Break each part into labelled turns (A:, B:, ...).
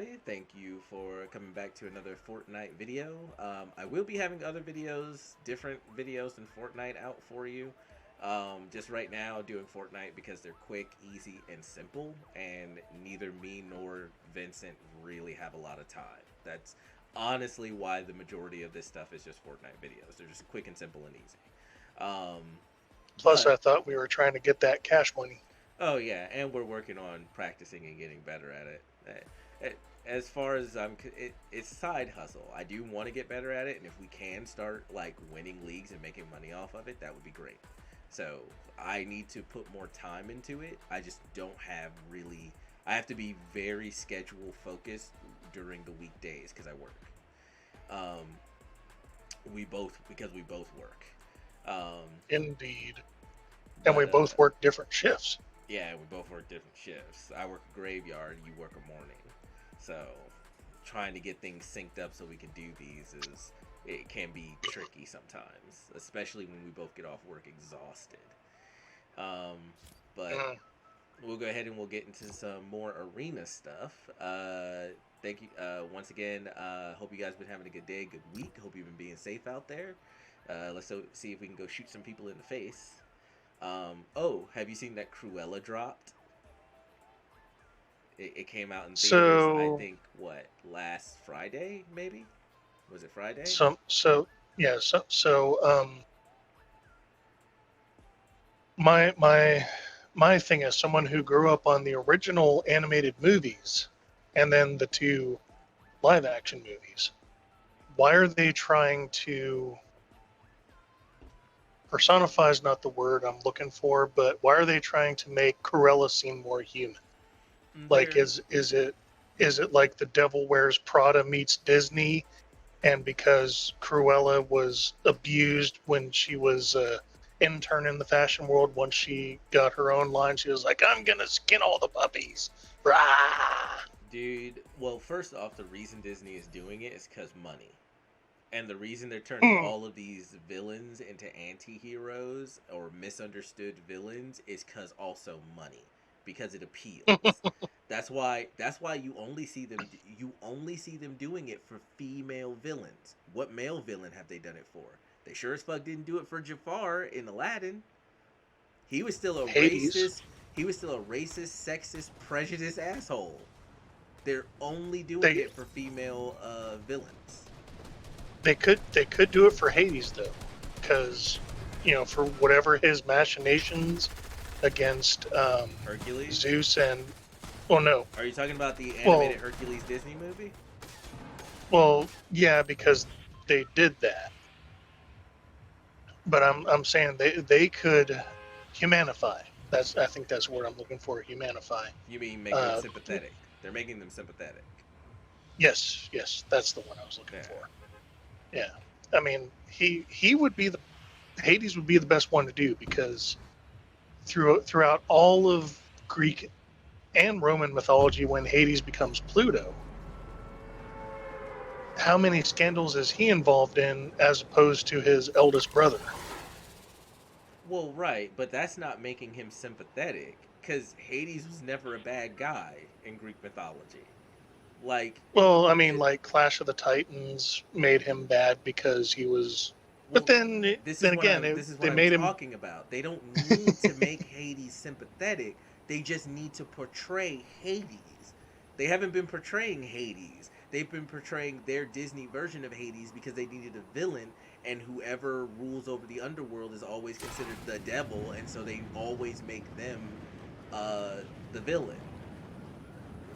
A: everybody. Thank you for coming back to another Fortnite video. I will be having other videos, different videos than Fortnite out for you. Just right now, doing Fortnite because they're quick, easy, and simple, and neither me nor Vincent really have a lot of time. That's honestly why the majority of this stuff is just Fortnite videos. They're just quick and simple and easy. Um,
B: Plus,
A: but
B: I thought we were trying to get that cash money.
A: Oh yeah, and we're working on practicing and getting better at it. As far as it's side hustle. I do want to get better at it, and if we can start like winning leagues and making money off of it, that would be great. So I need to put more time into it. I just don't have really. I have to be very schedule focused during the weekdays because I work. Um, we both work. Um,
B: Indeed. And we
A: but
B: both work different shifts.
A: Yeah, we both work different shifts. I work a graveyard, you work a morning. So trying to get things synced up so we can do these is it can be tricky sometimes, especially when we both get off work exhausted. Um, but
B: Mm.
A: we'll go ahead and we'll get into some more arena stuff. Thank you once again. Hope you guys been having a good day, good week. Hope you've been being safe out there. See if we can go shoot some people in the face. Have you seen that Cruella dropped? It came out in theaters, I
B: So,
A: think, what, last Friday, maybe? Was it Friday?
B: some, so, yeah, my thing is someone who grew up on the original animated movies and then the two live action movies. Why are they trying to personify is not the word I'm looking for, but why are they trying to make Cruella seem more human? Like,
A: There,
B: is it like the Devil Wears Prada meets Disney, and because Cruella was abused when she was a intern in the fashion world, once she got her own line, she was like, "I'm gonna skin all the puppies." Rah!
A: dude. Well, first off, the reason Disney is doing it is because money. And the reason they're turning
B: Hmm.
A: all of these villains into anti-heroes or misunderstood villains is cuz also money because it appeals. That's why you only see them doing it for female villains. What male villain have they done it for? They sure as fuck didn't do it for Jafar in Aladdin. He was still a
B: Hades.
A: racist, sexist, prejudiced asshole. They're only doing
B: They
A: it for female villains.
B: they could do it for Hades though, because for whatever his machinations against
A: Hercules.
B: Zeus and well no
A: Are you talking about the animated
B: well
A: Hercules Disney movie?
B: well yeah because they did that, but I'm saying they could humanify. That's I think that's the word I'm looking for. Humanify.
A: You mean make them
B: Uh,
A: sympathetic? They're making them sympathetic.
B: yes, that's the one I was looking
A: Yeah.
B: for. Yeah, I mean he would be the Hades would be the best one to do because throughout all of Greek and Roman mythology, when Hades becomes Pluto, how many scandals is he involved in as opposed to his eldest brother?
A: Well, right, but that's not making him sympathetic because Hades was never a bad guy in Greek mythology. Like,
B: Well, I mean,
A: it,
B: like Clash of the Titans made him bad because he was, but
A: well,
B: then again,
A: this is what
B: they
A: I'm
B: made him.
A: talking about. They don't need to make Hades sympathetic. They just need to portray Hades. They haven't been portraying Hades. They've been portraying their Disney version of Hades because they needed a villain, and whoever rules over the underworld is always considered the devil, and so they always make them uh, the villain.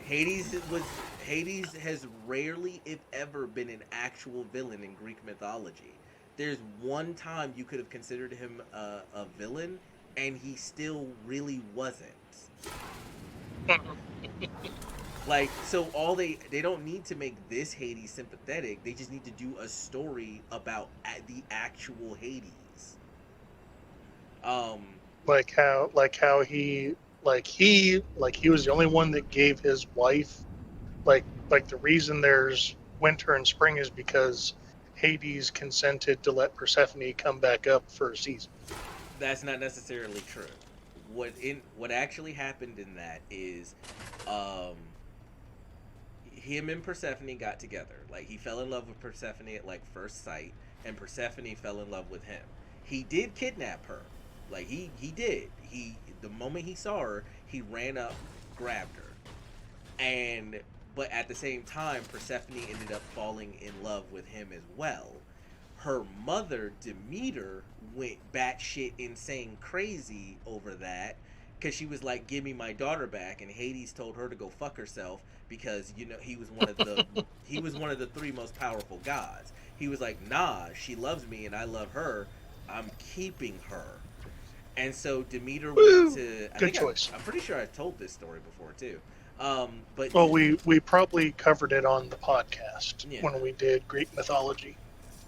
A: Hades has rarely, if ever, been an actual villain in Greek mythology. There's one time you could have considered him a villain, and he still really wasn't. Like, so they don't need to make this Hades sympathetic. They just need to do a story about the actual Hades. Um,
B: like how he was the only one that gave his wife like the reason there's winter and spring is because Hades consented to let Persephone come back up for a season.
A: that's not necessarily true. What actually happened in that is, um, him and Persephone got together. Like he fell in love with Persephone at like first sight, and Persephone fell in love with him. He did kidnap her. Like he did. He the moment he saw her, he ran up, grabbed her, and but at the same time, Persephone ended up falling in love with him as well. Her mother, Demeter, went batshit insane crazy over that because she was like, "Give me my daughter back," and Hades told her to go fuck herself because he was one of the three most powerful gods. He was like, "Nah, she loves me and I love her. I'm keeping her." And so Demeter went
B: Woo!
A: to.
B: Good choice.
A: I'm pretty sure I've told this story before too. But
B: Well, we probably covered it on the podcast
A: yeah,
B: when we did Greek mythology.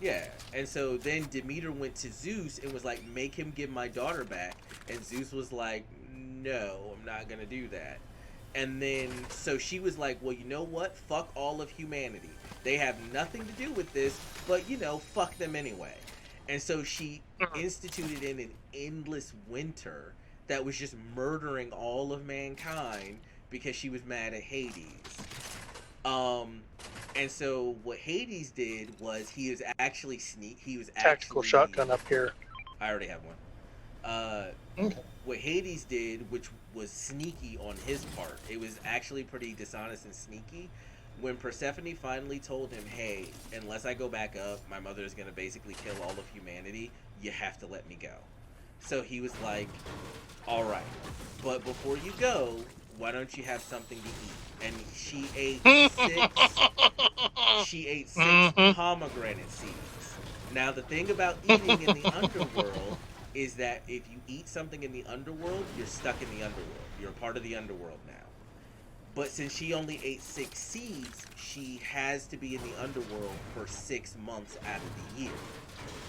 A: yeah. And so then Demeter went to Zeus and was like, "Make him give my daughter back." And Zeus was like, "No, I'm not gonna do that." And then so she was like, "Well, you know what? Fuck all of humanity. They have nothing to do with this, but fuck them anyway." And so she instituted in an endless winter that was just murdering all of mankind because she was mad at Hades. Um, and so what Hades did was he was actually
B: Tactical shotgun up here.
A: I already have one.
B: Okay.
A: What Hades did, which was sneaky on his part, it was actually pretty dishonest and sneaky. When Persephone finally told him, "Hey, unless I go back up, my mother is gonna basically kill all of humanity. You have to let me go." So he was like, "All right, but before you go, why don't you have something to eat?" And she ate pomegranate seeds. Now the thing about eating in the underworld is that if you eat something in the underworld, you're stuck in the underworld. You're a part of the underworld now. But since she only ate 6 seeds, she has to be in the underworld for 6 months out of the year.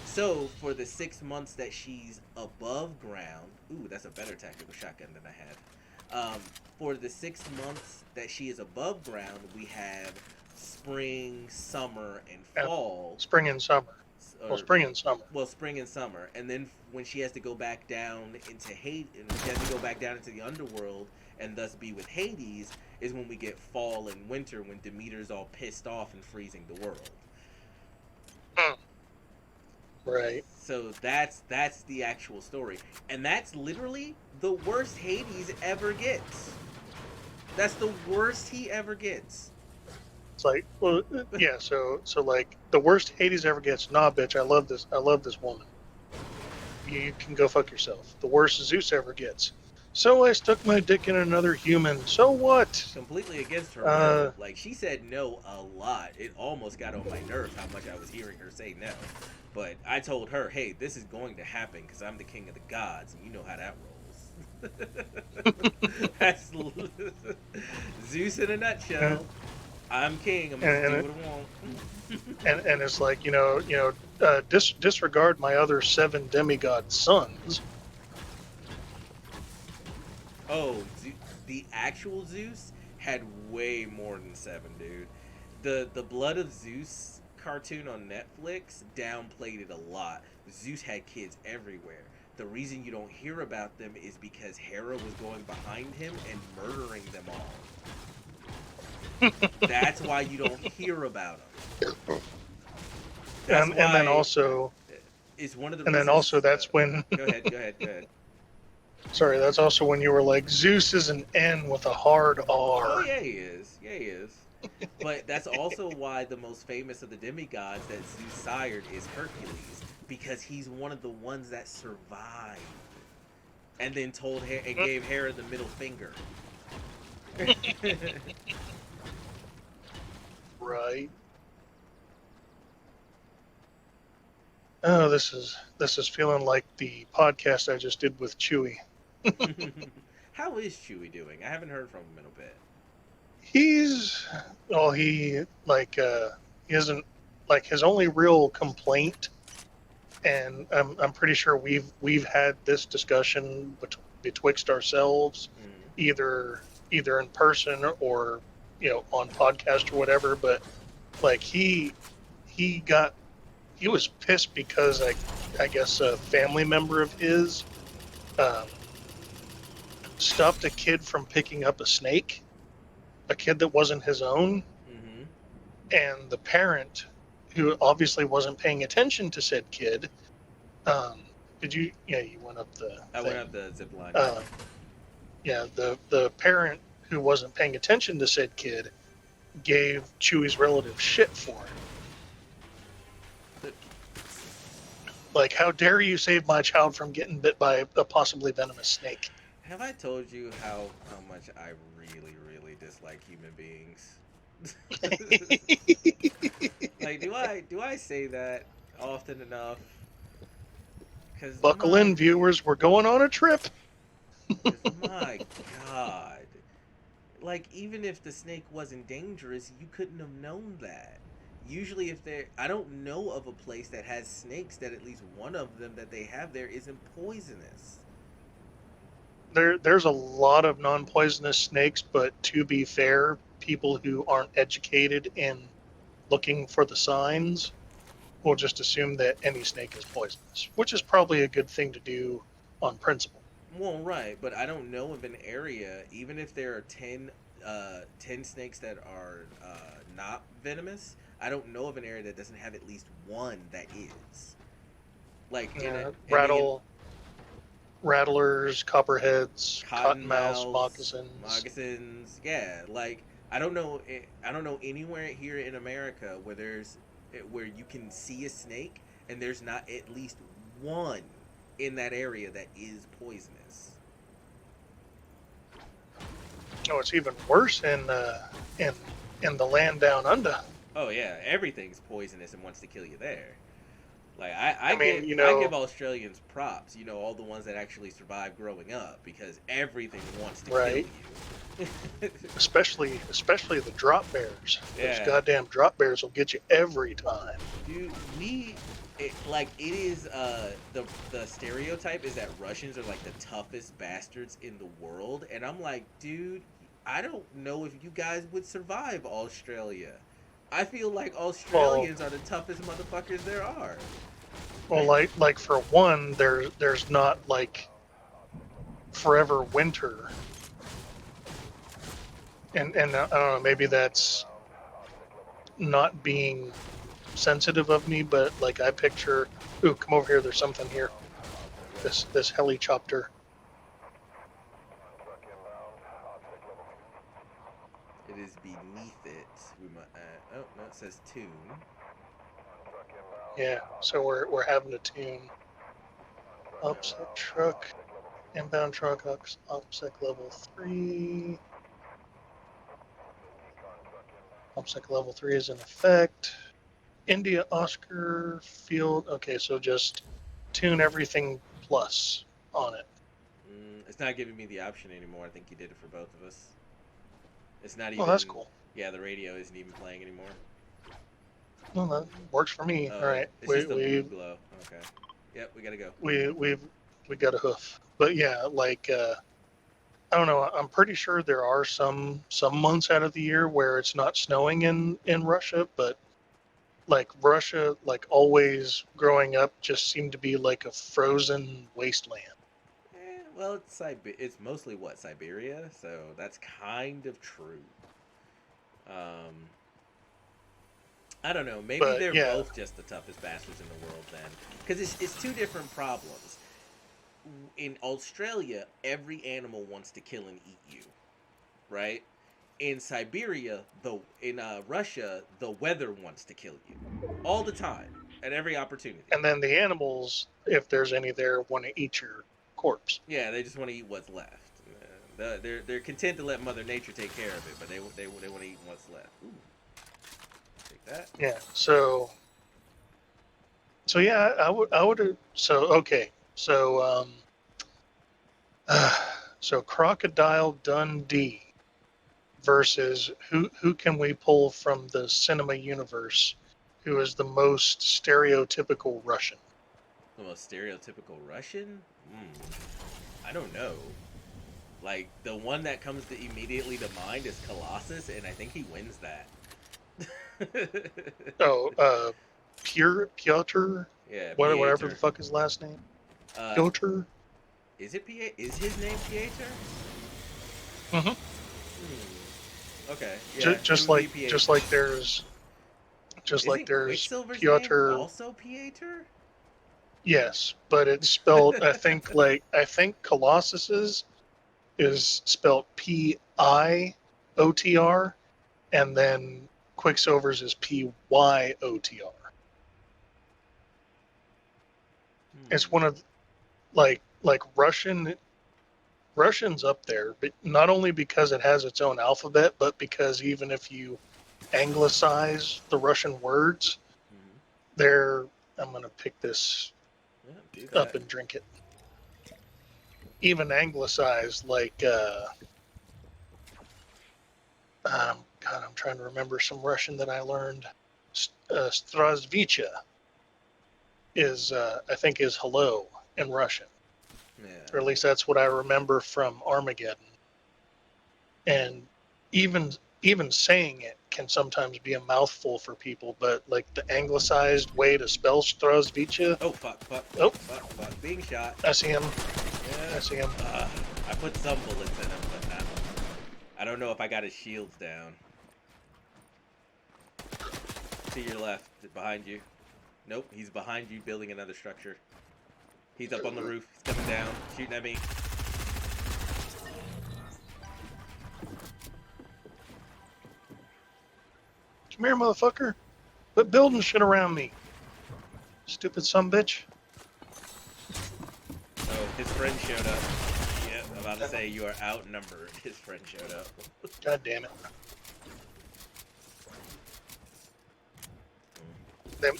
A: So for the 6 months that she's above ground, ooh, that's a better tactical shotgun than I had. For the 6 months that she is above ground, we have spring, summer, and fall.
B: Spring and summer. Spring and summer.
A: Well, spring and summer, and then when she has to go back down into Hades, she has to go back down into the underworld, and thus be with Hades, is when we get fall and winter, when Demeter's all pissed off and freezing the world.
B: Right.
A: So that's the actual story, and that's literally the worst Hades ever gets. That's the worst he ever gets.
B: It's like, well, yeah. So like the worst Hades ever gets. Nah, bitch. I love this woman. You can go fuck yourself. The worst Zeus ever gets. So I stuck my dick in another human. So what?
A: Completely against her will. Like, she said no a lot. It almost got on my nerves how much I was hearing her say no. But I told her, "Hey, this is going to happen because I'm the king of the gods, and you know how that rolls." That's Zeus in a nutshell. I'm king. I'm gonna do what I want.
B: And it's like disregard my other 7 demigod sons.
A: Oh, the actual Zeus had way more than 7, dude. The Blood of Zeus cartoon on Netflix downplayed it a lot. Zeus had kids everywhere. The reason you don't hear about them is because Hera was going behind him and murdering them all. That's why you don't hear about them.
B: And then also,
A: it's one of the.
B: And then also, that's when.
A: Go ahead.
B: Sorry, that's also when you were like, Zeus is an N with a hard R.
A: Oh yeah, he is. But that's also why the most famous of the demigods that Zeus sired is Hercules, because he's one of the ones that survived, and then gave Hera the middle finger.
B: Right. Oh, this is feeling like the podcast I just did with Chewy.
A: How is Chewy doing? I haven't heard from him in a bit.
B: He isn't like his only real complaint, and I'm pretty sure we've had this discussion betwixt ourselves, either in person or on podcast or whatever. But like he was pissed because I guess a family member of his stopped a kid from picking up a snake, a kid that wasn't his own. and the parent, who obviously wasn't paying attention to said kid, did you? Yeah, you went up the
A: I went
B: thing.
A: up the zip line. Yeah.
B: Uh, yeah, the parent who wasn't paying attention to said kid gave Chewie's relative shit for it. Like, how dare you save my child from getting bit by a possibly venomous snake?
A: Have I told you how much I really really dislike human beings? Like, do I say that often enough? Cause
B: Buckle in, viewers. We're going on a trip.
A: cause my God, like even if the snake wasn't dangerous, you couldn't have known that. Usually, if there, I don't know of a place that has snakes that at least one of them that they have there isn't poisonous.
B: There's a lot of non-poisonous snakes, but to be fair, people who aren't educated in looking for the signs will just assume that any snake is poisonous, which is probably a good thing to do on principle.
A: Well, right, but I don't know of an area, even if there are 10 snakes that are not venomous, I don't know of an area that doesn't have at least one that is. Like,
B: Rattle, rattlers, copperheads, cottonmouths,
A: cottonmouths,
B: moccasins.
A: moccasins, yeah, like, I don't know anywhere here in America where where you can see a snake and there's not at least one in that area that is poisonous.
B: Oh, it's even worse in in the land down under.
A: Oh yeah, everything's poisonous and wants to kill you there. Like I,
B: I
A: I
B: mean,
A: give I give Australians props, all the ones that actually survived growing up because everything wants to
B: right?
A: kill you.
B: Especially the drop bears. Those
A: Yeah,
B: goddamn drop bears will get you every time.
A: dude, it is the stereotype is that Russians are like the toughest bastards in the world, and I'm like, dude, I don't know if you guys would survive Australia. I feel like
B: Well,
A: Australians are the toughest motherfuckers there are.
B: like for one, there's not like forever winter, and I don't know, maybe that's not being sensitive of me, but like I picture, ooh, come over here. There's something here. This helicopter.
A: It is beneath it. We might. Oh no, it says tune.
B: Yeah, so we're having to tune upsec truck, inbound truck, upsec level 3. Upsec level 3 is in effect. India Oscar field. Okay, so just tune everything plus on it.
A: It's not giving me the option anymore. I think you did it for both of us. It's not
B: Oh, that's
A: even.
B: cool.
A: Yeah, the radio isn't even playing anymore.
B: Well, that works for me.
A: Oh,
B: All right,
A: it's just a blue glow. Okay. Yep, we gotta go.
B: we got a hoof. But yeah, like I don't know. I'm pretty sure there are some months out of the year where it's not snowing in Russia, but like Russia, like always growing up, just seemed to be like a frozen wasteland.
A: Well, it's mostly what Siberia, so that's kind of true. Um, I don't know. Maybe
B: But
A: they're
B: yeah,
A: both just the toughest bastards in the world then, because it's two different problems. In Australia, every animal wants to kill and eat you, right? In Siberia, though, in Russia, the weather wants to kill you all the time at every opportunity.
B: and then the animals, if there's any there, want to eat your corpse.
A: Yeah, they just want to eat what's left. They're content to let Mother Nature take care of it, but they want to eat what's left. Ooh, take that.
B: Yeah. So yeah, I would. So okay. So so Crocodile Dundee versus who can we pull from the cinema universe, who is the most stereotypical Russian?
A: The most stereotypical Russian? I don't know. Like the one that comes to immediately to mind is Colossus, and I think he wins that.
B: Oh, Piotr,
A: Yeah,
B: whatever the
A: Pieter.
B: fuck his last name,
A: Uh,
B: Piotr.
A: is his name Pieter?
B: Mm-hmm.
A: Okay, yeah, it would be Pieter.
B: Just like there's Just like
A: Isn't
B: there's
A: Quicksilver's name
B: Piotr.
A: also Pieter?
B: Yes, but it's spelled. I think Colossus's is spelled Piotr, and then Quicksilver's is Pyotr. It's
A: Hmm.
B: one of like Russian's up there, but not only because it has its own alphabet, but because even if you anglicize the Russian words,
A: Hmm.
B: they're I'm gonna pick this
A: Yeah, do
B: up
A: that.
B: and drink it. Even anglicized, like God, I'm trying to remember some Russian that I learned. Strasvicha is I think is hello in Russian, or
A: Yeah.
B: at least that's what I remember from Armageddon. And even even saying it can sometimes be a mouthful for people, but like the anglicized way to spell Strasvicha.
A: Oh fuck! Fuck!
B: Oh,
A: Fuck! Fuck! Fuck! Being shot.
B: I see him.
A: Yeah.
B: I see him.
A: I put some bullets in him, but not. I don't know if I got his shields down. To your left, behind you. Nope, he's behind you, building another structure. He's up on the roof. He's coming down, shooting at me.
B: Come here, motherfucker. Quit building shit around me. Stupid sumbitch.
A: Oh, his friend showed up. Yeah, I'm about to say you are outnumbered. His friend showed up.
B: God damn it.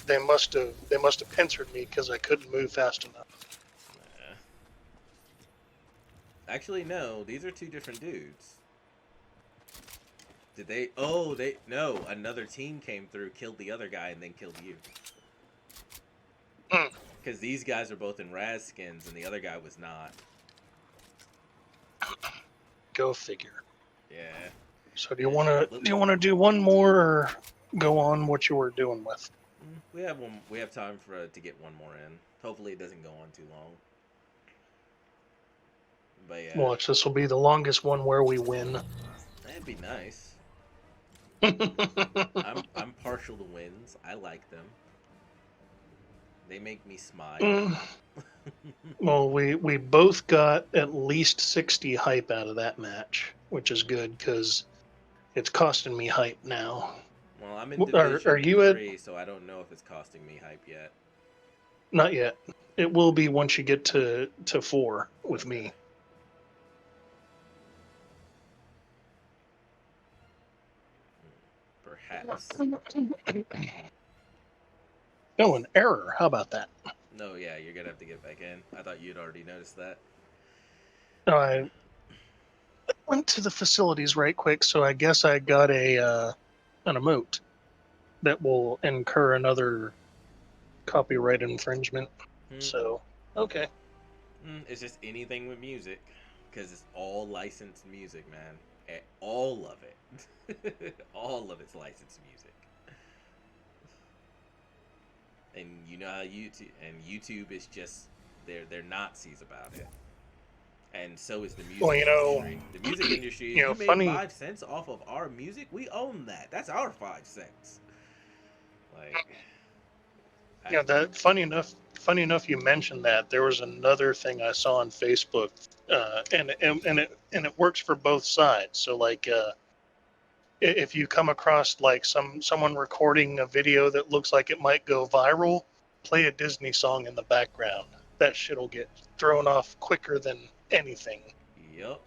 B: They must have pincered me because I couldn't move fast enough.
A: Nah. Actually, no. These are two different dudes. Did they? Oh, they no. Another team came through, killed the other guy, and then killed you.
B: Mm,
A: Because these guys are both in Raz skins, and the other guy was not.
B: go figure.
A: Yeah.
B: So do you
A: Yeah.
B: want to
A: Look,
B: do you want to do one more or go on what you were doing with?
A: we have one. We have time for to get one more in. Hopefully, it doesn't go on too long. But yeah,
B: Watch, this will be the longest one where we win.
A: that'd be nice.
B: Mm,
A: I'm partial to wins. I like them. They make me smile.
B: well, we both got at least 60 hype out of that match, which is good because it's costing me hype now.
A: Well, I'm in
B: Are
A: Division
B: you at?
A: 3, so I don't know if it's costing me hype yet.
B: Not yet. It will be once you get to 4 with
A: Okay.
B: me.
A: Perhaps.
B: Oh, an error. How about that?
A: No, yeah, you're gonna have to get back in. I thought you'd already noticed that.
B: No, I went to the facilities right quick, so I guess I got a an emote that will incur another copyright infringement.
A: Hmm.
B: So, okay.
A: It's just anything with music, because it's all licensed music, man. All of it, all of it's licensed music. And you know how YouTube is just they're Nazis about it. And so is the
B: Well,
A: music industry. The music industry is you made
B: funny.
A: 5 cents off of our music, we own that. That's our 5 cents. Like, I,
B: That funny enough you mentioned that. There was another thing I saw on Facebook, and it works for both sides. So like, if you come across like someone recording a video that looks like it might go viral, play a Disney song in the background. That shit'll get thrown off quicker than anything.
A: yep.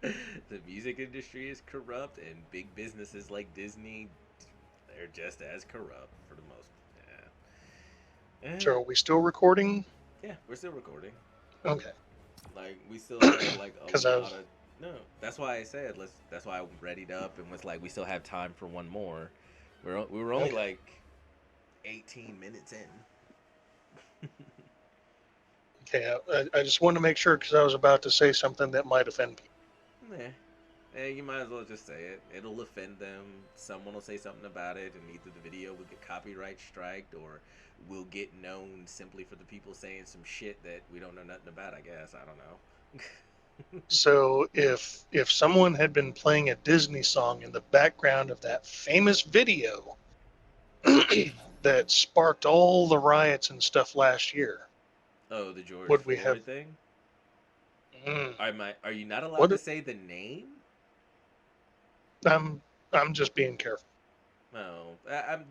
A: The music industry is corrupt, and big businesses like Disney, they're just as corrupt for the most. Yeah.
B: So are we still recording?
A: Yeah, we're still recording.
B: Okay.
A: Like we still have like a
B: Because I
A: lot
B: was
A: of no. That's why I said let's. That's why I readied up and was like we still have time for one more. We were only
B: okay.
A: like 18 minutes in.
B: Okay. I just wanted to make sure because I was about to say something that might offend people.
A: Yeah. Hey, you might as well just say it. It'll offend them. Someone will say something about it, and either the video will get copyright striked or will get known simply for the people saying some shit that we don't know nothing about. I guess I don't know.
B: So if someone had been playing a Disney song in the background of that famous video that sparked all the riots and stuff last year,
A: Oh, the George
B: would we have?
A: Floyd thing.
B: Mm,
A: Are you not allowed to
B: what?
A: say the name?
B: I'm I'm just being careful.
A: No,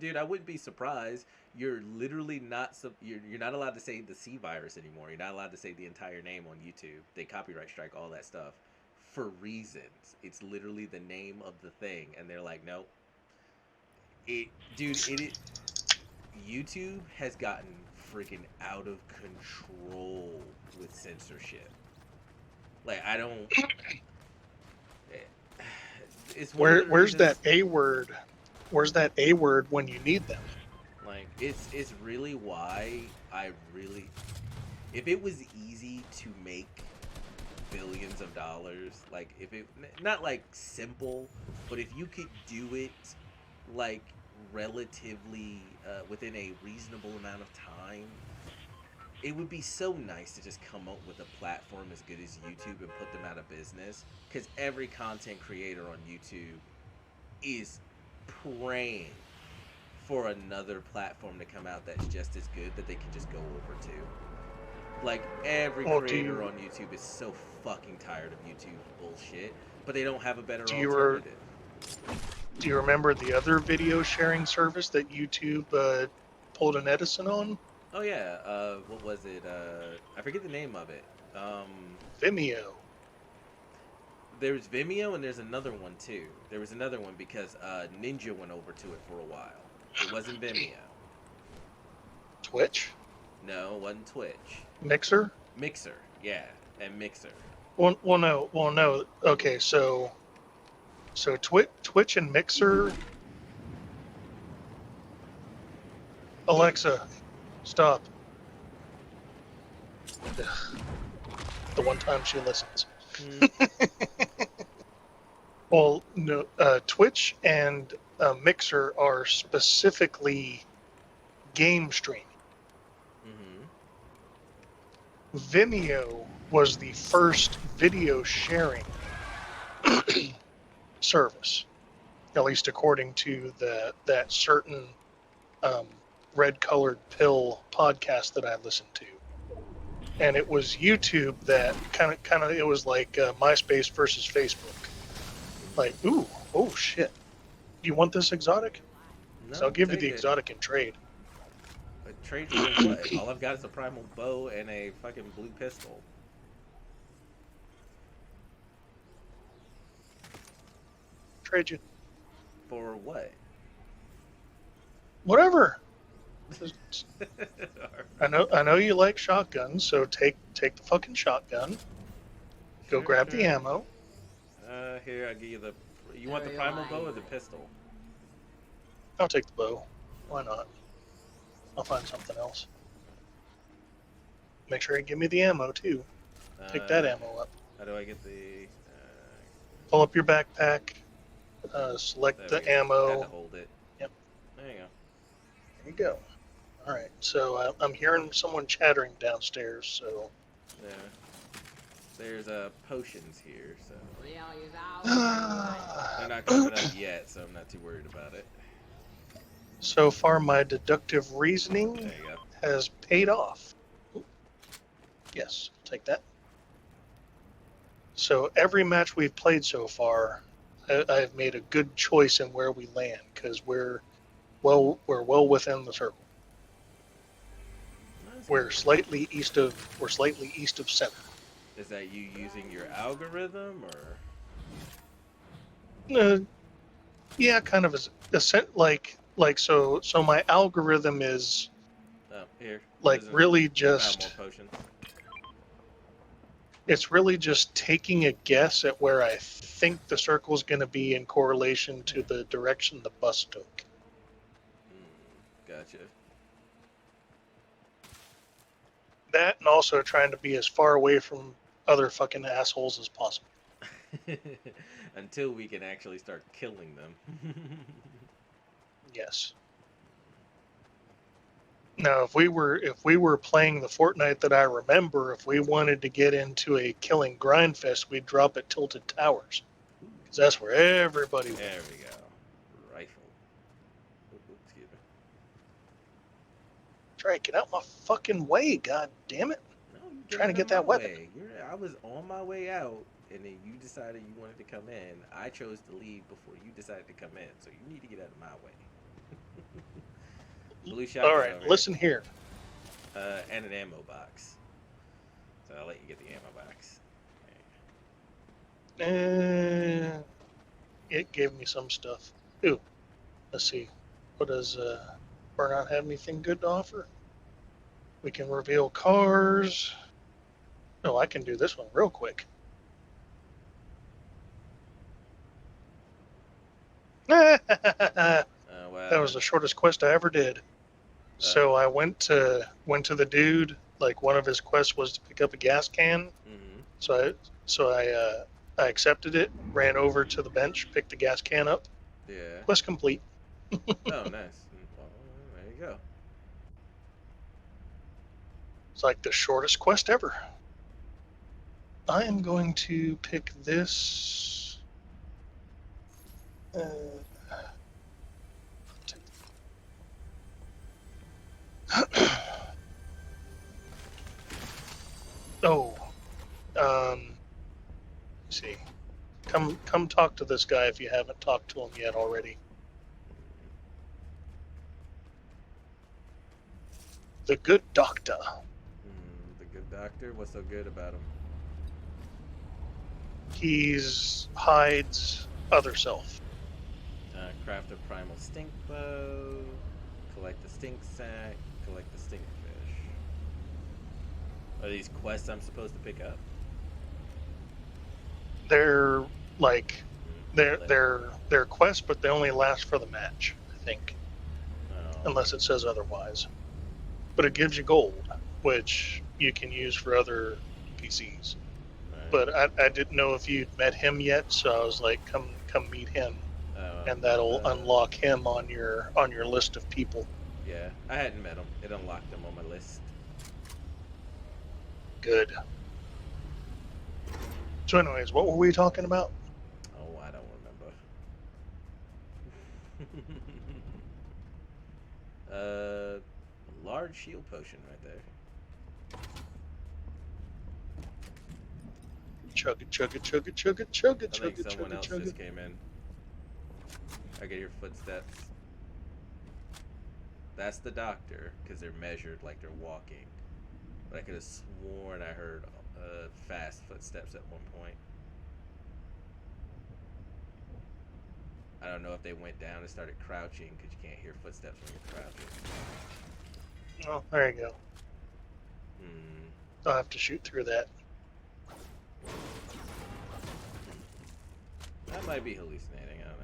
A: dude. I wouldn't be surprised. You're literally not. You're not allowed to say the C virus anymore. You're not allowed to say the entire name on YouTube. They copyright strike all that stuff for reasons. It's literally the name of the thing, and they're like, nope. Dude. YouTube has gotten freaking out of control with censorship. Like I don't. It's one of the
B: Where's that
A: reasons.
B: A word? Where's that A word when you need them?
A: Like it's really why I really, if it was easy to make billions of dollars, like if it, not like simple, but if you could do it like relatively within a reasonable amount of time, it would be so nice to just come up with a platform as good as YouTube and put them out of business, because every content creator on YouTube is praying for another platform to come out that's just as good that they can just go over to. Like every
B: Well,
A: creator on YouTube is so fucking tired of YouTube's bullshit, but they don't have a better
B: do you
A: alternative.
B: do you remember the other video sharing service that YouTube pulled an Edison on?
A: Oh yeah, what was it? I forget the name of it.
B: Vimeo.
A: There's Vimeo and there's another one too. There was another one because Ninja went over to it for a while. It wasn't Vimeo.
B: Twitch.
A: No, it wasn't Twitch.
B: Mixer.
A: Mixer, yeah, and Mixer.
B: No. Okay, so Twitch and Mixer. Alexa, stop. The one time she listens.
A: Hmm.
B: Well, no, Twitch and Mixer are specifically game streaming.
A: Mm-hmm.
B: Vimeo was the first video sharing service, at least according to that certain um, red colored pill podcast that I listened to. And it was YouTube that kind of it was like MySpace versus Facebook. Like, ooh, oh shit, you want this exotic? So I'll
A: No,
B: give you the
A: take it.
B: exotic in trade.
A: Trade for what? All I've got is a primal bow and a fucking blue pistol.
B: Trade you
A: For what?
B: whatever. I know you like shotguns, so take the fucking shotgun. Go
A: Sure,
B: grab the
A: sure.
B: ammo.
A: Here, I'll give you the. You want the primal bow or the pistol?
B: I'll take the bow. Why not? I'll find something else. Make sure you give me the ammo too. Pick that
A: Uh,
B: ammo up.
A: how do I get the?
B: Pull up your backpack. Select
A: There we
B: the
A: go. Had to
B: ammo.
A: hold it.
B: Yep,
A: There you go.
B: there you go. All right. So I'm hearing someone chattering downstairs. So
A: Yeah. There's potions here, so they're not coming up yet, so I'm not too worried about it.
B: so far my deductive reasoning
A: There you go.
B: has paid off. Yes, I'll take that. So every match we've played so far, I've made a good choice in where we land because we're well within the circle.
A: That's
B: We're
A: good.
B: slightly east of center.
A: Is that you using your algorithm or?
B: Uh, yeah, kind of so my algorithm is
A: Oh, here.
B: like
A: There's
B: really
A: found more
B: just
A: potions.
B: it's really just taking a guess at where I think the circle is going to be in correlation to
A: Yeah.
B: the direction the bus took.
A: Gotcha.
B: That and also trying to be as far away from other fucking assholes as possible.
A: Until we can actually start killing them.
B: Yes. Now, if we were playing the Fortnite that I remember, if we wanted to get into a killing grind fest, we'd drop at Tilted Towers because that's where everybody went.
A: There we go. Rifle. Excuse me.
B: Trey, get out my fucking way, god damn it.
A: No, you
B: Trying to
A: getting
B: get
A: in
B: that
A: my
B: weapon.
A: way. I was on my way out, and then you decided you wanted to come in. I chose to leave before you decided to come in, so you need to get out of my way. Blue shotgun
B: All right,
A: over
B: listen here.
A: here. And an ammo box. So I'll let you get the ammo box.
B: It gave me some stuff. Ooh, let's see. What does Burnout have anything good to offer? We can reveal cars. Oh, I can do this one real quick. That
A: Well,
B: was the shortest quest I ever did. So I went to the dude. Like one of his quests was to pick up a gas can.
A: mm-hmm.
B: So I accepted it, ran over to the bench, picked the gas can up.
A: Yeah.
B: Quest complete.
A: Oh, nice. Well, there you go.
B: It's like the shortest quest ever. I am going to pick this. Oh, let's see. Come talk to this guy if you haven't talked to him yet already. The good doctor.
A: The good doctor. What's so good about him?
B: He's Hyde's other self.
A: Craft a primal stink bow. Collect the stink sack. Collect the stink fish. Are these quests I'm supposed to pick up?
B: They're like
A: Mm,
B: they're quests, but they only last for the match, I think,
A: Oh,
B: unless it says otherwise. But it gives you gold, which you can use for other PCs.
A: right.
B: But I didn't know if you'd met him yet, so I was like, come meet him, and that'll unlock him on your list of people.
A: Yeah, I hadn't met him. It unlocked him on my list.
B: Good. So, anyways, what were we talking about?
A: Oh, I don't remember. Large shield potion right there.
B: Chug it, chug it, chug it, chug it, chug it,
A: I
B: chug
A: think
B: it,
A: someone
B: chug it,
A: else
B: chug
A: just
B: it.
A: came in. I get your footsteps. That's the doctor, because they're measured like they're walking. But I could have sworn I heard fast footsteps at one point. I don't know if they went down and started crouching, because you can't hear footsteps when you're crouching.
B: Oh, there you go.
A: Hmm.
B: I'll have to shoot through that.
A: That might be hallucinating, I don't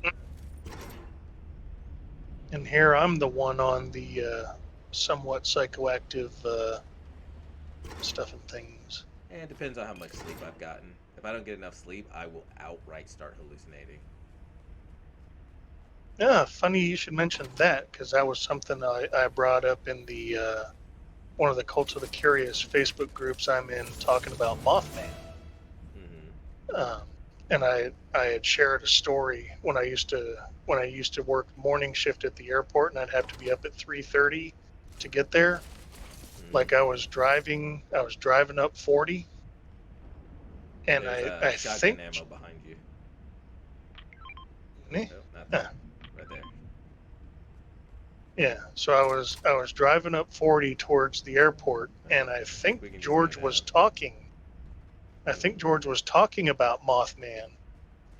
A: know.
B: And here I'm the one on the somewhat psychoactive stuff and things.
A: And it depends on how much sleep I've gotten. If I don't get enough sleep, I will outright start hallucinating.
B: Yeah, funny you should mention that, because that was something I brought up in the one of the Cult of the Curious Facebook groups I'm in, talking about Mothman.
A: Mm-hmm.
B: And I had shared a story when I used to work morning shift at the airport, and I'd have to be up at 3:30 to get there.
A: Mm-hmm.
B: Like I was driving up 40, and I think
A: ammo behind you.
B: Eh?
A: Nope, not that. Right there.
B: Yeah, so I was driving up 40 towards the airport, and I think George was talking. I think George was talking about Mothman,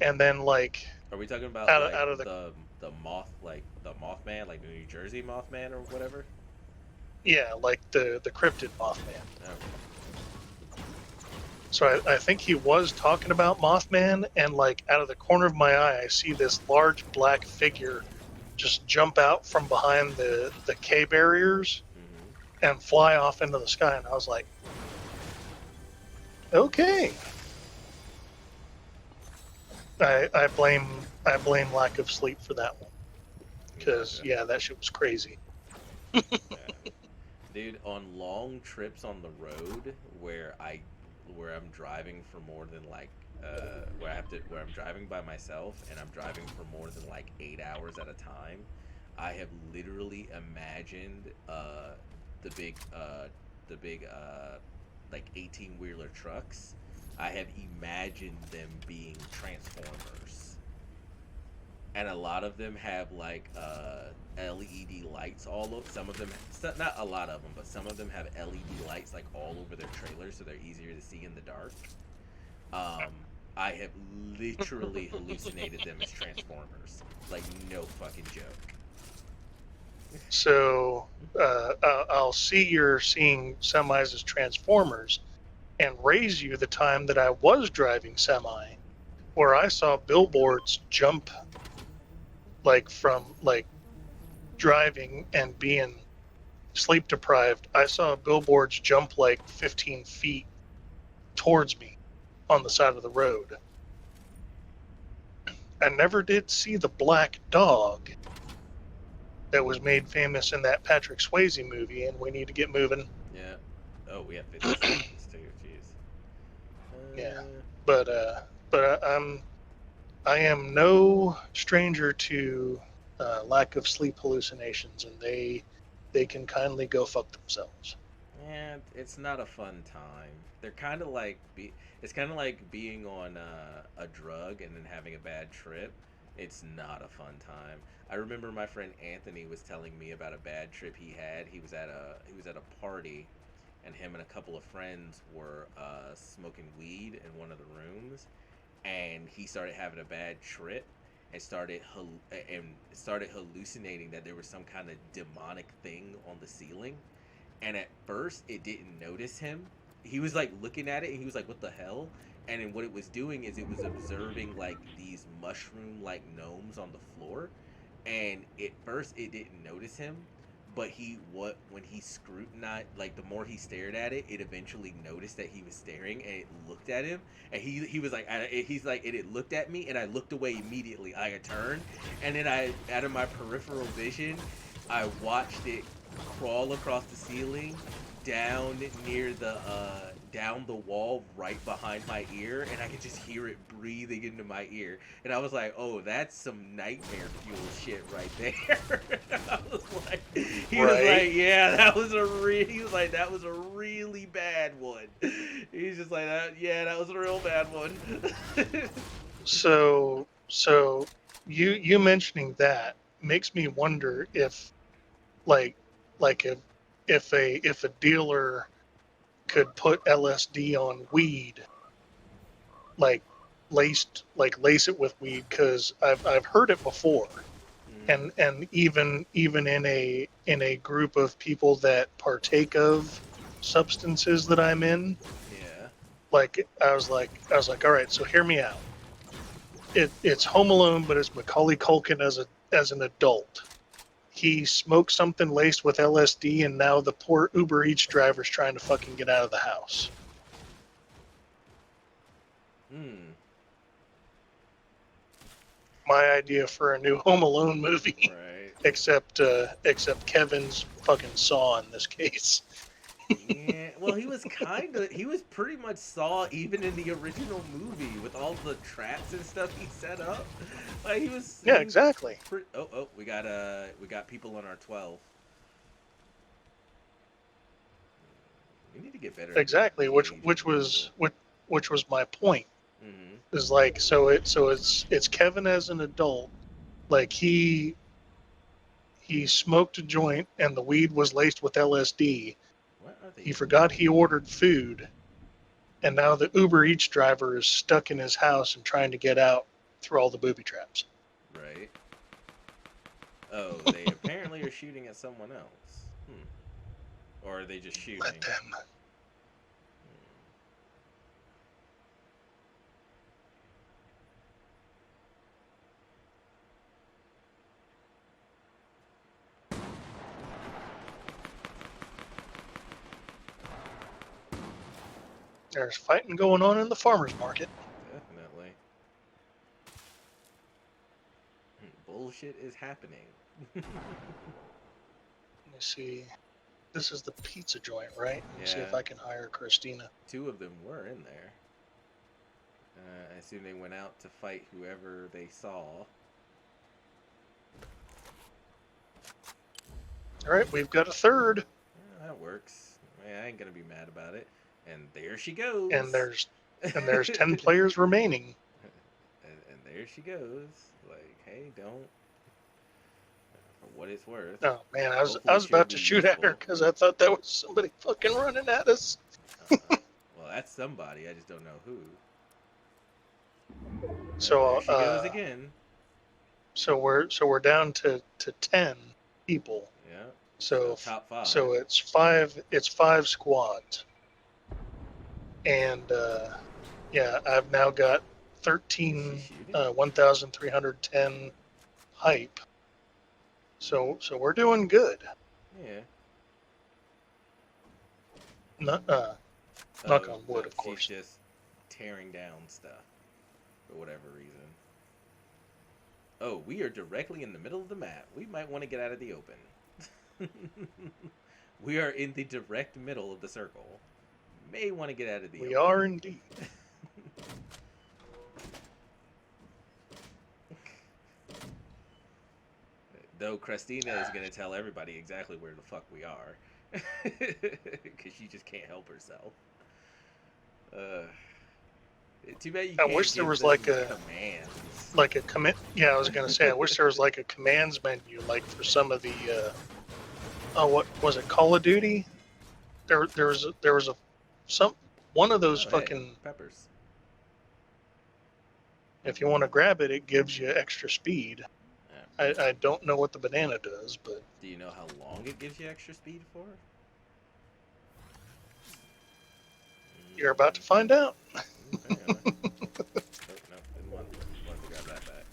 B: and then like.
A: Are we talking about
B: out
A: like
B: of the
A: moth, like the Mothman, like the New Jersey Mothman or whatever?
B: Yeah, like the cryptid Mothman.
A: Okay.
B: So I think he was talking about Mothman, and like out of the corner of my eye, I see this large black figure just jump out from behind the K barriers
A: Mm-hmm.
B: and fly off into the sky, and I was like, okay. I blame lack of sleep for that one. because yeah, that shit was crazy.
A: Yeah. Dude, on long trips on the road where I'm driving for more than like where I'm driving by myself and I'm driving for more than like 8 hours at a time, I have literally imagined the big like 18-wheeler trucks. I have imagined them being transformers, and a lot of them have like LED lights all over. Some of them, not a lot of them, but some of them have LED lights like all over their trailers, so they're easier to see in the dark. Um, I have literally hallucinated them as transformers, like no fucking joke.
B: So I'll see you're seeing semis as transformers, and raise you the time that I was driving semi, where I saw billboards jump like from like driving and being sleep deprived. I saw billboards jump like 15 feet towards me on the side of the road. I never did see the black dog that was made famous in that Patrick Swayze movie, and we need to get moving.
A: Yeah. Oh, we have 50 seconds too. Jeez.
B: Yeah,
A: Uh,
B: but I am no stranger to lack of sleep hallucinations, and they can kindly go fuck themselves.
A: And it's not a fun time. They're kind of like it's kind of like being on a drug and then having a bad trip. It's not a fun time. I remember my friend Anthony was telling me about a bad trip he had. He was at a party, and him and a couple of friends were smoking weed in one of the rooms, and he started having a bad trip and started hallucinating that there was some kind of demonic thing on the ceiling, and at first it didn't notice him. He was like looking at it and he was like, "What the hell?" And then what it was doing is it was observing like these mushroom like gnomes on the floor. And at first it didn't notice him, but when he scrutinized, like the more he stared at it, it eventually noticed that he was staring, and it looked at him, and he was like, he's like, and it looked at me, and I looked away immediately. I turned, and then I, out of my peripheral vision, I watched it crawl across the ceiling, down near the down the wall right behind my ear, and I could just hear it breathing into my ear. And I was like, "Oh, that's some nightmare fuel shit right there." I was like, he was
B: Right.
A: like, "Yeah, that was a he was like, that was a really bad one." He's just like, "That, yeah, that was a real bad one."
B: So you mentioning that makes me wonder if like like if a dealer could put LSD on weed, like lace it with weed, because I've heard it before,
A: Mm,
B: and even in a group of people that partake of substances that I'm in,
A: yeah.
B: like I was like, all right, so hear me out. It's Home Alone, but it's Macaulay Culkin as an adult. He smoked something laced with LSD, and now the poor Uber Eats driver's trying to fucking get out of the house.
A: Mm,
B: My idea for a new Home Alone movie,
A: right.
B: except Kevin's fucking Saw in this case.
A: Yeah, well, he was pretty much Saw even in the original movie with all the traps and stuff he set up. Like
B: Yeah,
A: he was
B: exactly,
A: pretty. Oh, we got people on our 12. We need to get better at
B: exactly.
A: de-aging people.
B: Which was my point.
A: Mm-hmm.
B: Is like it's Kevin as an adult. Like he smoked a joint and the weed was laced with LSD.
A: What are they
B: He forgot he
A: doing?
B: ordered food, and now the Uber Eats driver is stuck in his house and trying to get out through all the booby traps.
A: Right. Oh, they apparently are shooting at someone else. Hmm. Or are they just
B: Let
A: shooting?
B: them. There's fighting going on in the farmers market.
A: Definitely. Bullshit is happening.
B: Let me see. This is the pizza joint, right? Let me see if
A: Yeah.
B: I can hire Christina.
A: 2 of them were in there. I assume they went out to fight whoever they saw.
B: All right, we've got a third,
A: That works. I ain't gonna be mad about it. And there she
B: and
A: goes.
B: there's 10 players remaining.
A: And there she goes. Like, hey, don't. For what it's worth.
B: Oh man, I
A: Hopefully
B: was
A: she'll
B: about
A: be
B: to shoot at her
A: useful.
B: because I thought that was somebody fucking running at us.
A: Well, that's somebody. I just don't know who. There
B: So
A: she goes again.
B: we're down to 10 people.
A: Yeah. So
B: So
A: top 5.
B: so it's five squads, and yeah, I've now got
A: Is she
B: 13
A: shooting?
B: 1,310 hype. So we're doing good.
A: Yeah.
B: Not, knock
A: Oh,
B: on
A: no,
B: wood, of
A: she's
B: course.
A: just tearing down stuff for whatever reason. Oh, we are directly in the middle of the map. We might want to get out of the open. We are in the direct middle of the circle. May want to get out of the
B: We
A: open.
B: are indeed.
A: Though Christina is going to tell everybody exactly where the fuck we are. Because she just can't help herself. Uh, Too bad you
B: I
A: can't
B: wish there
A: give
B: was
A: them
B: like a
A: commands.
B: commit. Yeah, I was gonna say. I wish there was like a commands menu, like for some of the. Oh, what was it? Call of Duty. There was a some one of those
A: Oh, hey,
B: fucking.
A: peppers.
B: If you want to grab it, it gives you extra speed.
A: Yeah.
B: I don't know what the banana does, but
A: Do you know how long it gives you extra speed for?
B: you're about to find out.
A: Apparently. Oh, no, didn't want to grab that back.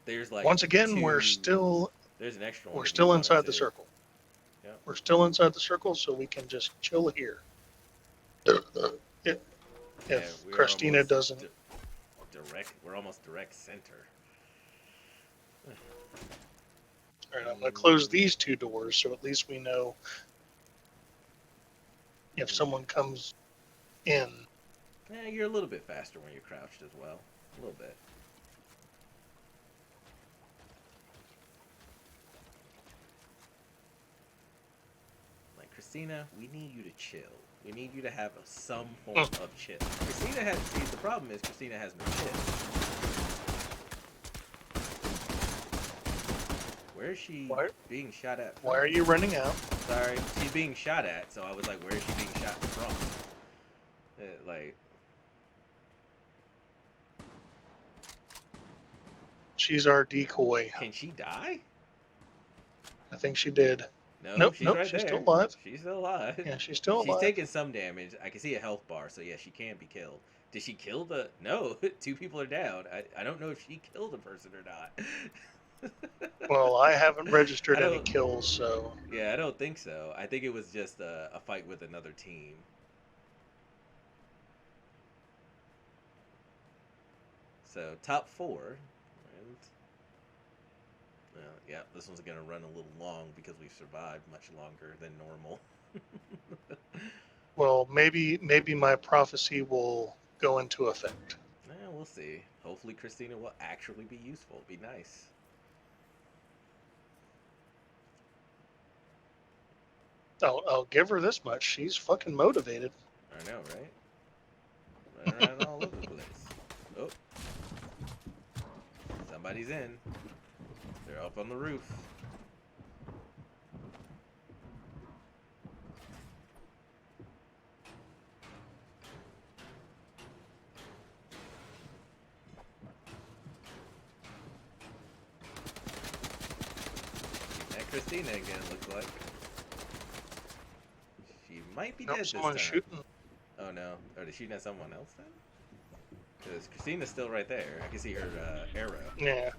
A: There's like
B: Once again,
A: 2. There's an extra one
B: we're
A: if you
B: still
A: wanted
B: inside the
A: to.
B: circle.
A: Yep.
B: We're still inside the circle, so we can just chill here. If
A: Yeah, we are
B: Christina
A: almost
B: doesn't.
A: direct. We're almost direct center.
B: All right, I'm going to close these two doors so at least we know if someone comes in.
A: Yeah, you're a little bit faster when you're crouched as well. A little bit. Like, Christina, we need you to chill. We need you to have some form of chill. Christina has. See, the problem is Christina has no chill. Where is she being shot at from?
B: Why are you running out?
A: Sorry, she's being shot at, so I was like, where is she being shot from? Like,
B: She's our decoy.
A: can she die?
B: I think she did.
A: No,
B: Nope,
A: she's right
B: she's
A: there.
B: still alive.
A: She's still alive.
B: Yeah, she's still
A: She's
B: alive.
A: taking some damage. I can see a health bar, so yeah, she can be killed. Did she kill the? No, 2 people are down. I don't know if she killed a person or not.
B: Well, I haven't registered
A: I
B: any
A: don't.
B: kills, so
A: Yeah, I don't think so. I think it was just a fight with another team. So top 4. And, well, yeah, this one's gonna run a little long because we've survived much longer than normal.
B: well, maybe my prophecy will go into effect.
A: Yeah, we'll see. Hopefully, Christina will actually be useful. Be nice.
B: I'll give her this much. She's fucking motivated.
A: I know, right? Running around all over the place. Oh, somebody's in. They're up on the roof. That Christina again looks like. She might be dead this time.
B: Someone's shooting.
A: Oh no. Are they shooting at someone else then? Because Christina's still right there. I can see her arrow.
B: Yeah.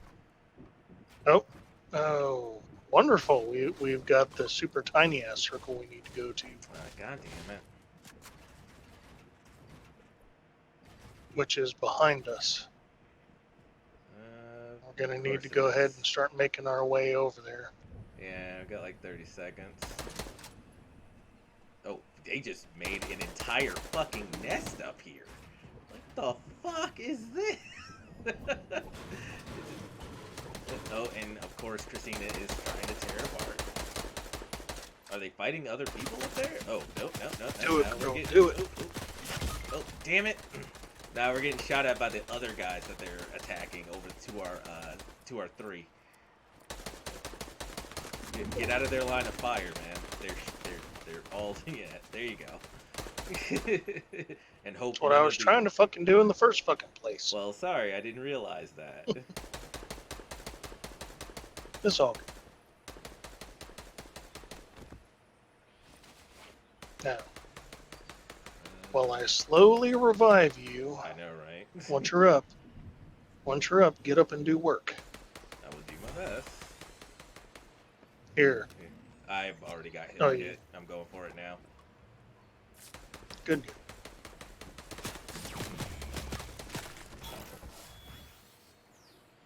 B: Oh, wonderful. We've got the super tiny ass circle we need to go to,
A: God damn it.
B: which is behind us. We're gonna need to go ahead and start making our way over there.
A: Yeah, I've got like 30 seconds. Oh, they just made an entire fucking nest up here. What the fuck is this? Oh, and of course Christina is trying to tear apart. Are they fighting other people up there? Oh, nope, nope, nope.
B: Do it, girl, do it.
A: Oh, damn it. Now we're getting shot at by the other guys that they're attacking over to our 3. Get out of their line of fire, man. They're all yeah. There you go. And hope.
B: That's what I was trying to fucking do in the first fucking place.
A: Well, sorry, I didn't realize that.
B: It's all good. Now, while I slowly revive you.
A: I know, right?
B: Once you're up, get up and do work.
A: I will do my best.
B: Here.
A: I've already got hit.
B: Oh, yeah.
A: I'm going for it now.
B: Good.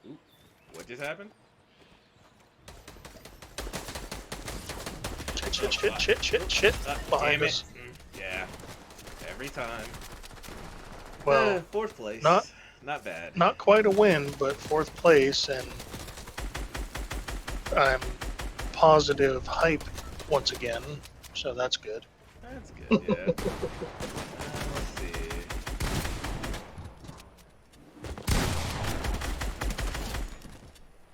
A: Ooh, what just happened?
B: Shit. Behind
A: Damn
B: us.
A: it. Yeah. Every time.
B: Well,
A: 4th place. Not bad.
B: Not quite a win, but 4th place, and I'm positive hype once again, so that's good.
A: That's good, yeah. Let's see.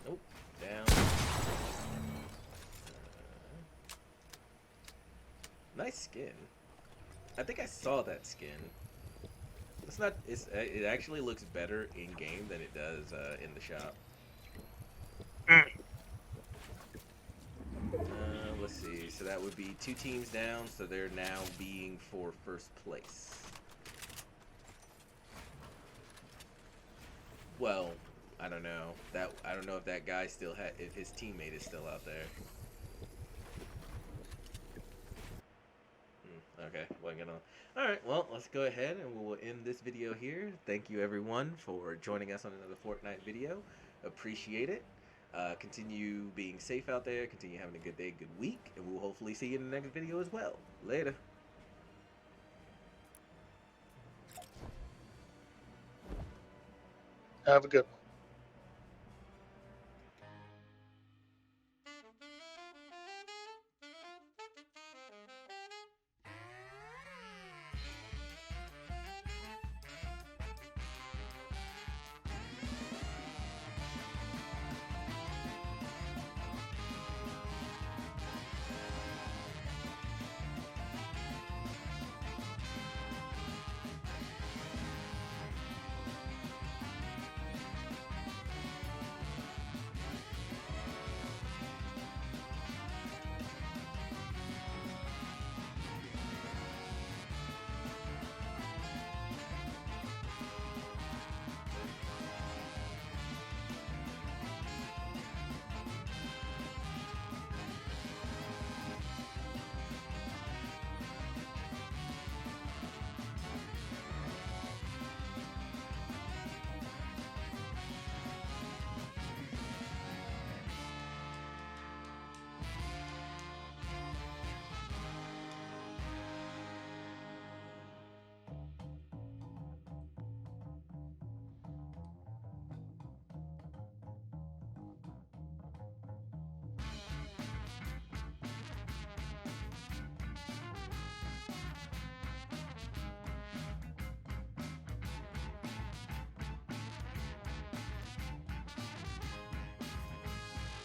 A: Nope. Down. Nice skin. I think I saw that skin. It's not. It actually looks better in game than it does in the shop. Let's see. So that would be 2 teams down. So they're now being for 1st place. Well, I don't know. I don't know if that guy still if his teammate is still out there. Okay, wasn't gonna. All right, well, let's go ahead and we will end this video here. Thank you everyone for joining us on another Fortnite video. Appreciate it. Continue being safe out there. Continue having a good day, good week, and we'll hopefully see you in the next video as well. Later.
B: Have a good one.